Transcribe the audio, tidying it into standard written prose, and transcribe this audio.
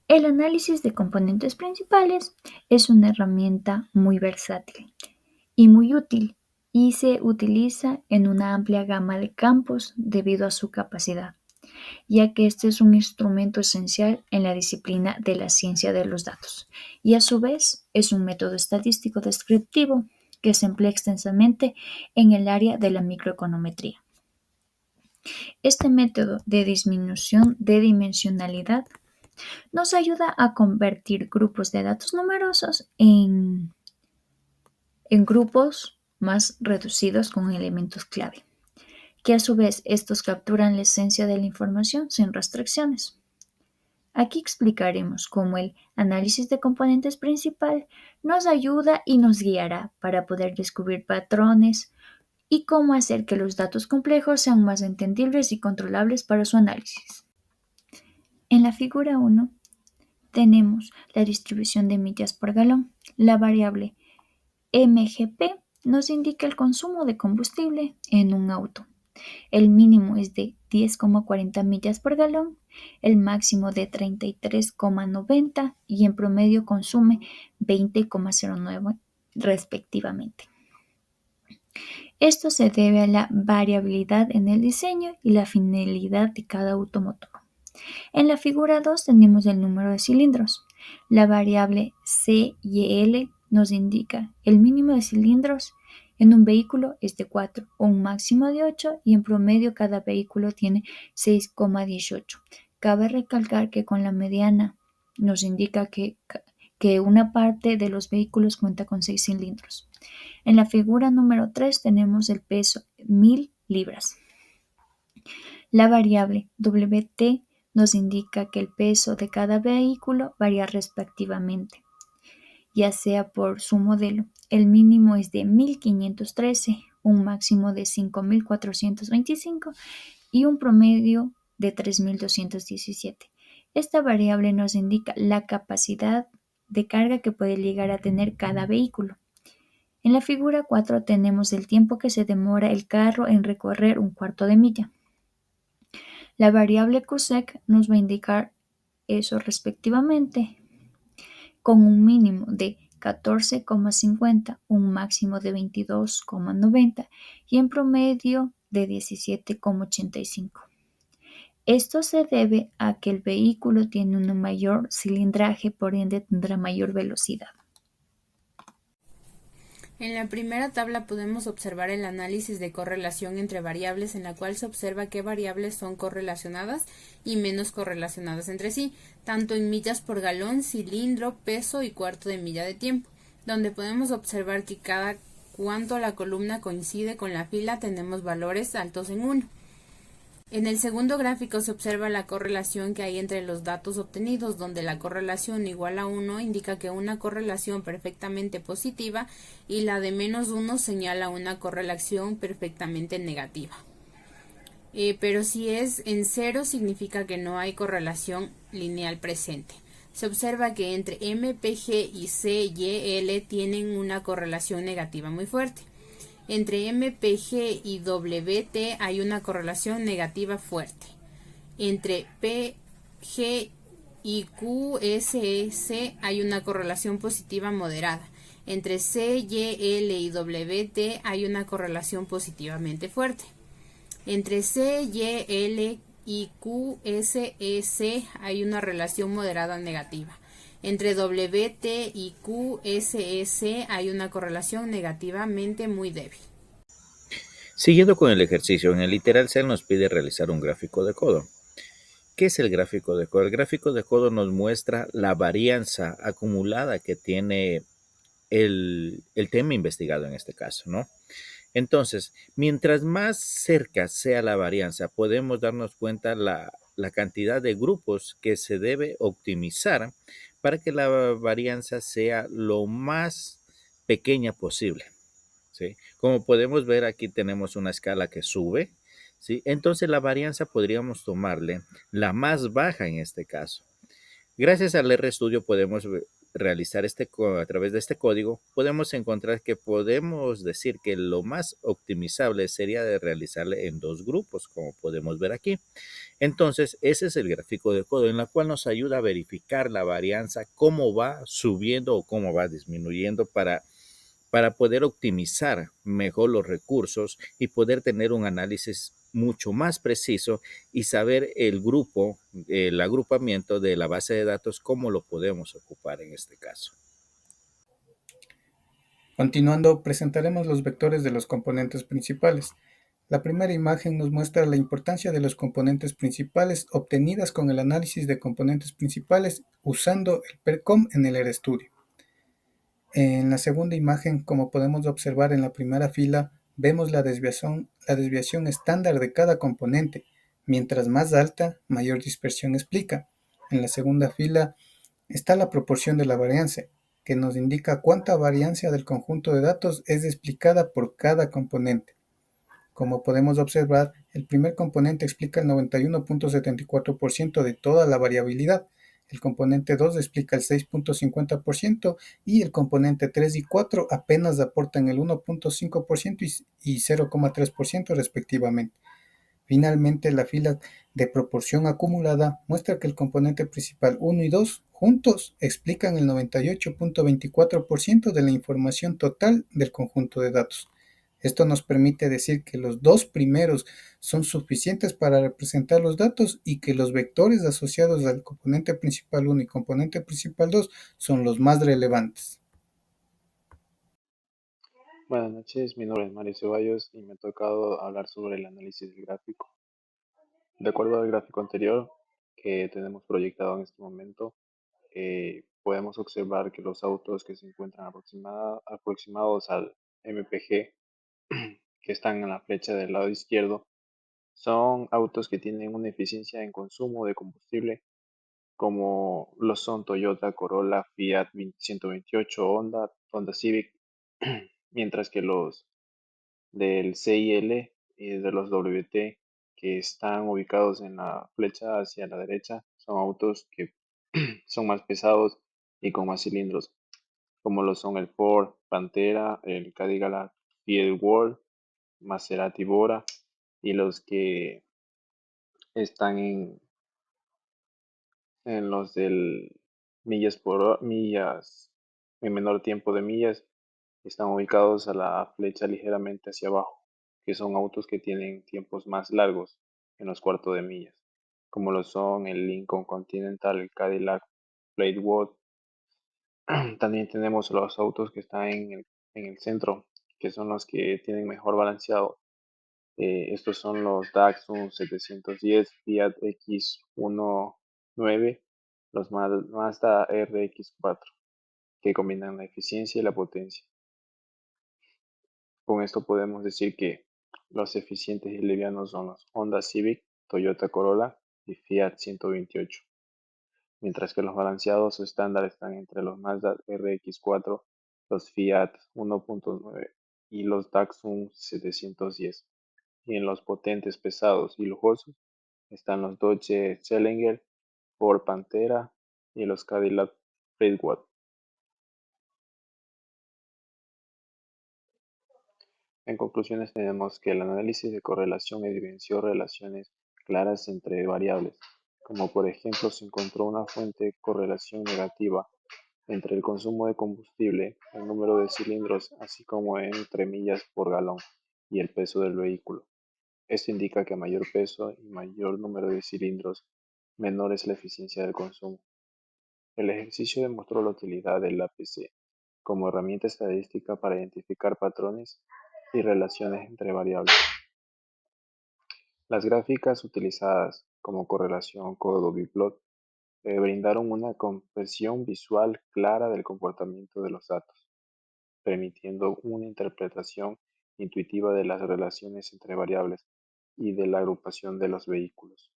El análisis de componentes principales es una herramienta muy versátil y muy útil y se utiliza en una amplia gama de campos debido a su capacidad, ya que este es un instrumento esencial en la disciplina de la ciencia de los datos y a su vez es un método estadístico descriptivo que se emplea extensamente en el área de la microeconometría. Este método de disminución de dimensionalidad nos ayuda a convertir grupos de datos numerosos en grupos más reducidos con elementos clave, que a su vez estos capturan la esencia de la información sin restricciones. Aquí explicaremos cómo el análisis de componentes principal nos ayuda y nos guiará para poder descubrir patrones y cómo hacer que los datos complejos sean más entendibles y controlables para su análisis. En la figura 1 tenemos la distribución de millas por galón. La variable MGP nos indica el consumo de combustible en un auto. El mínimo es de 10,40 millas por galón, el máximo de 33,90 y en promedio consume 20,09 respectivamente. Esto se debe a la variabilidad en el diseño y la finalidad de cada automotor. En la figura 2 tenemos el número de cilindros. La variable CYL nos indica el mínimo de cilindros en un vehículo es de 4 o un máximo de 8 y en promedio cada vehículo tiene 6,18. Cabe recalcar que con la mediana nos indica que una parte de los vehículos cuenta con 6 cilindros. En la figura número 3 tenemos el peso 1000 libras. La variable WT nos indica que el peso de cada vehículo varía respectivamente, ya sea por su modelo. El mínimo es de 1513, un máximo de 5425 y un promedio de 3217. Esta variable nos indica la capacidad de carga que puede llegar a tener cada vehículo. En la figura 4 tenemos el tiempo que se demora el carro en recorrer un cuarto de milla. La variable QSEC nos va a indicar eso respectivamente, con un mínimo de 14,50, un máximo de 22,90 y en promedio de 17,85. Esto se debe a que el vehículo tiene un mayor cilindraje, por ende tendrá mayor velocidad. En la primera tabla podemos observar el análisis de correlación entre variables en la cual se observa qué variables son correlacionadas y menos correlacionadas entre sí, tanto en millas por galón, cilindro, peso y cuarto de milla de tiempo, donde podemos observar que cada cuanto la columna coincide con la fila tenemos valores altos en 1. En el segundo gráfico se observa la correlación que hay entre los datos obtenidos, donde la correlación igual a 1 indica que una correlación perfectamente positiva y la de menos 1 señala una correlación perfectamente negativa. Pero si es en 0 significa que no hay correlación lineal presente. Se observa que entre MPG y CYL tienen una correlación negativa muy fuerte. Entre MPG y WT hay una correlación negativa fuerte. Entre PG y QSS hay una correlación positiva moderada. Entre CYL y WT hay una correlación positivamente fuerte. Entre CYL y QSS hay una relación moderada negativa. Entre WT y QSS hay una correlación negativamente muy débil. Siguiendo con el ejercicio, en el literal cell nos pide realizar un gráfico de codo. ¿Qué es el gráfico de codo? El gráfico de codo nos muestra la varianza acumulada que tiene el tema investigado en este caso, ¿no? Entonces, mientras más cerca sea la varianza, podemos darnos cuenta la cantidad de grupos que se debe optimizar para que la varianza sea lo más pequeña posible, ¿sí? Como podemos ver, aquí tenemos una escala que sube, ¿sí? Entonces, la varianza podríamos tomarle la más baja en este caso. Gracias al RStudio podemos realizar a través de este código, podemos encontrar que podemos decir que lo más optimizable sería de realizarle en dos grupos, como podemos ver aquí. Entonces, ese es el gráfico de codo, en la cual nos ayuda a verificar la varianza, cómo va subiendo o cómo va disminuyendo para poder optimizar mejor los recursos y poder tener un análisis mucho más preciso y saber el grupo, el agrupamiento de la base de datos, cómo lo podemos ocupar en este caso. Continuando, presentaremos los vectores de los componentes principales. La primera imagen nos muestra la importancia de los componentes principales obtenidas con el análisis de componentes principales usando el PERCOM en el RStudio. En la segunda imagen, como podemos observar en la primera fila, vemos la desviación estándar de cada componente. Mientras más alta, mayor dispersión explica. En la segunda fila está la proporción de la varianza, que nos indica cuánta varianza del conjunto de datos es explicada por cada componente. Como podemos observar, el primer componente explica el 91.74% de toda la variabilidad, el componente 2 explica el 6.50% y el componente 3 y 4 apenas aportan el 1.5% y 0.3% respectivamente. Finalmente, la fila de proporción acumulada muestra que el componente principal 1 y 2 juntos explican el 98.24% de la información total del conjunto de datos. Esto nos permite decir que los dos primeros son suficientes para representar los datos y que los vectores asociados al componente principal 1 y componente principal 2 son los más relevantes. Buenas noches, mi nombre es Mario Ceballos y me ha tocado hablar sobre el análisis del gráfico. De acuerdo al gráfico anterior que tenemos proyectado en este momento, podemos observar que los autos que se encuentran aproximados al MPG, que están en la flecha del lado izquierdo, son autos que tienen una eficiencia en consumo de combustible, como lo son Toyota, Corolla, Fiat 128, Honda Civic, mientras que los del CIL y de los WT que están ubicados en la flecha hacia la derecha son autos que son más pesados y con más cilindros, como lo son el Ford Pantera, el Cadillac World, Maserati Bora y los que están en los del millas, en menor tiempo de millas, están ubicados a la flecha ligeramente hacia abajo, que son autos que tienen tiempos más largos en los cuartos de millas, como lo son el Lincoln Continental, el Cadillac Fleetwood. También tenemos los autos que están en el centro, que son los que tienen mejor balanceado. Estos son los Datsun 710, Fiat X19, los Mazda RX4, que combinan la eficiencia y la potencia. Con esto podemos decir que los eficientes y livianos son los Honda Civic, Toyota Corolla y Fiat 128, mientras que los balanceados o estándar están entre los Mazda RX4, los Fiat 1.9 y los Datsun 710. Y en los potentes, pesados y lujosos están los Dodge Challenger, Ford Pantera y los Cadillac Fleetwood. En conclusiones tenemos que el análisis de correlación evidenció relaciones claras entre variables, como por ejemplo se encontró una fuente de correlación negativa entre el consumo de combustible, el número de cilindros, así como entre millas por galón y el peso del vehículo. Esto indica que a mayor peso y mayor número de cilindros, menor es la eficiencia del consumo. El ejercicio demostró la utilidad del APC como herramienta estadística para identificar patrones y relaciones entre variables. Las gráficas utilizadas como correlación codo-biplot brindaron una comprensión visual clara del comportamiento de los datos, permitiendo una interpretación intuitiva de las relaciones entre variables y de la agrupación de los vehículos.